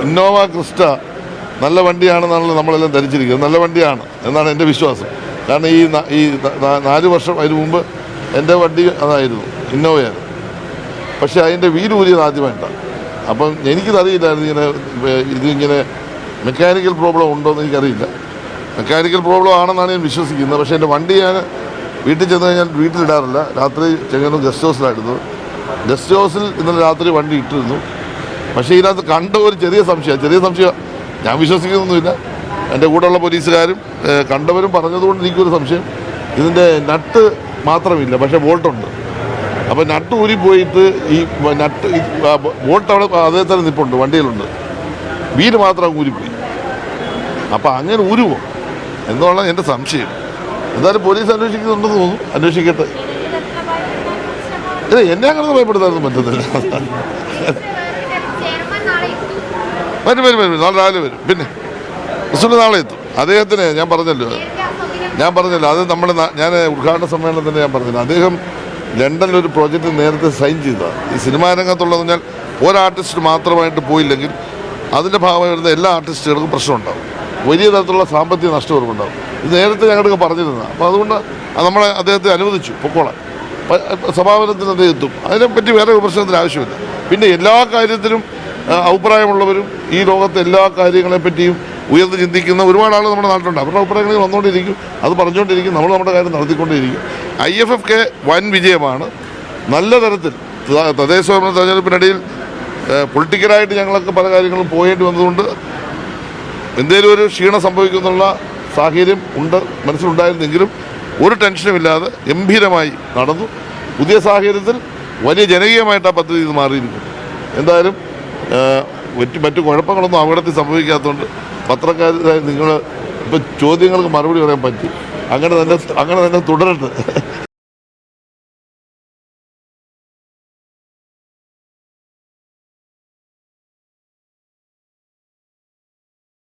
Innova Crysta നല്ല വണ്ടിയാണെന്നാണല്ലോ നമ്മളെല്ലാം ധരിച്ചിരിക്കുന്നത്. നല്ല വണ്ടിയാണ് എന്നാണ് എൻ്റെ വിശ്വാസം. കാരണം ഈ 4 വർഷം അതിന് മുമ്പ് എൻ്റെ വണ്ടി അതായിരുന്നു, ഇന്നോവയായിരുന്നു. പക്ഷേ അതിൻ്റെ വീലൂരിയത് ആദ്യമായിട്ടാണ്. അപ്പം എനിക്കിതറിയില്ലായിരുന്നു ഇതിങ്ങനെ മെക്കാനിക്കൽ പ്രോബ്ലം ഉണ്ടോ എന്ന് എനിക്കറിയില്ല. മെക്കാനിക്കൽ പ്രോബ്ലം ആണെന്നാണ് ഞാൻ വിശ്വസിക്കുന്നത്. പക്ഷേ എൻ്റെ വണ്ടി ഞാൻ വീട്ടിൽ ചെന്ന് കഴിഞ്ഞാൽ വീട്ടിലിടാറില്ല. രാത്രി ചെങ്ങന്നൂർ ഗസ്റ്റ് ഹൗസിലായിരുന്നു. ഗസ്റ്റ് ഹൗസിൽ ഇന്നലെ രാത്രി വണ്ടി ഇട്ടിരുന്നു. പക്ഷേ ഇതിനകത്ത് കണ്ട ഒരു ചെറിയ സംശയം ഞാൻ വിശ്വസിക്കുന്നൊന്നുമില്ല. എൻ്റെ കൂടെയുള്ള പോലീസുകാരും കണ്ടവരും പറഞ്ഞതുകൊണ്ട് എനിക്കൊരു സംശയം, ഇതിൻ്റെ നട്ട് മാത്രമില്ല, പക്ഷേ ബോൾട്ടുണ്ട്. അപ്പോൾ നട്ട് ഊരിപ്പോയിട്ട് ഈ നട്ട് ബോൾട്ട് അവിടെ അതേ തന്നെ നിൽപ്പുണ്ട്, വണ്ടിയിലുണ്ട്. വീല് മാത്രം ഊരിപ്പോയി. അപ്പോൾ അങ്ങനെ ഊരുമോ എന്നുള്ള എൻ്റെ സംശയം. എന്തായാലും പോലീസ് അന്വേഷിക്കുന്നുണ്ടെന്ന് തോന്നുന്നു. അന്വേഷിക്കട്ടെ. ഇല്ല, എന്നെ അങ്ങനെ ഭയപ്പെടുത്താനൊന്നും പറ്റത്തില്ല. വരും നാളെ രാവിലെ വരും. പിന്നെ റിസൾട്ട് നാളെ എത്തും. അദ്ദേഹത്തിന് ഞാൻ പറഞ്ഞല്ലോ അത് ഞാൻ ഉദ്ഘാടന സമ്മേളനത്തിന് ഞാൻ പറഞ്ഞില്ല, അദ്ദേഹം ലണ്ടനിലൊരു പ്രോജക്റ്റ് നേരത്തെ സൈൻ ചെയ്തതാണ്. ഈ സിനിമാ രംഗത്തുള്ളതെന്ന് പറഞ്ഞാൽ ഒരാർട്ടിസ്റ്റ് മാത്രമായിട്ട് പോയില്ലെങ്കിൽ അതിൻ്റെ ഭാഗമായി വരുന്ന എല്ലാ ആർട്ടിസ്റ്റുകൾക്കും പ്രശ്നമുണ്ടാകും. വലിയ തരത്തിലുള്ള സാമ്പത്തിക നഷ്ടമുണ്ടാകും. ഇത് നേരത്തെ ഞങ്ങൾക്ക് പറഞ്ഞിരുന്നതാണ്. അപ്പോൾ അതുകൊണ്ട് അദ്ദേഹത്തെ അനുവദിച്ചു പൊക്കോളാൻ. സമാപനത്തിന് അദ്ദേഹം എത്തും. അതിനെപ്പറ്റി വേറെ വിമർശനത്തിന് ആവശ്യമില്ല. പിന്നെ എല്ലാ കാര്യത്തിലും അഭിപ്രായമുള്ളവരും ഈ ലോകത്തെ എല്ലാ കാര്യങ്ങളെപ്പറ്റിയും ഉയർന്ന് ചിന്തിക്കുന്ന ഒരുപാട് ആൾ നമ്മുടെ നാട്ടിലുണ്ട്. അവരുടെ അഭിപ്രായങ്ങൾ വന്നുകൊണ്ടിരിക്കും, അത് പറഞ്ഞുകൊണ്ടിരിക്കും, നമ്മൾ നമ്മുടെ കാര്യം നടത്തിക്കൊണ്ടിരിക്കും. IFFK വൻ വിജയമാണ്. നല്ല തരത്തിൽ തദ്ദേശ സ്വയംഭരണ തെരഞ്ഞെടുപ്പിനിടയിൽ പൊളിറ്റിക്കലായിട്ട് ഞങ്ങളൊക്കെ പല കാര്യങ്ങളും പോയേണ്ടി വന്നതുകൊണ്ട് എന്തെങ്കിലും ഒരു ക്ഷീണം സംഭവിക്കുന്നുള്ള സാഹചര്യം മനസ്സിലുണ്ടായിരുന്നെങ്കിലും ഒരു ടെൻഷനുമില്ലാതെ ഗംഭീരമായി നടന്നു. പുതിയ സാഹചര്യത്തിൽ വലിയ ജനകീയമായിട്ട് ആ പദ്ധതി ഇത് മാറിയിരിക്കുന്നു. എന്തായാലും മറ്റു കുഴപ്പങ്ങളൊന്നും അപകടത്തിൽ സംഭവിക്കാത്തതുകൊണ്ട് പത്രക്കാരായി നിങ്ങൾ ഇപ്പോൾ ചോദ്യങ്ങൾക്ക് മറുപടി പറയാൻ പറ്റി. അങ്ങനെ തന്നെ തുടരട്ടെ.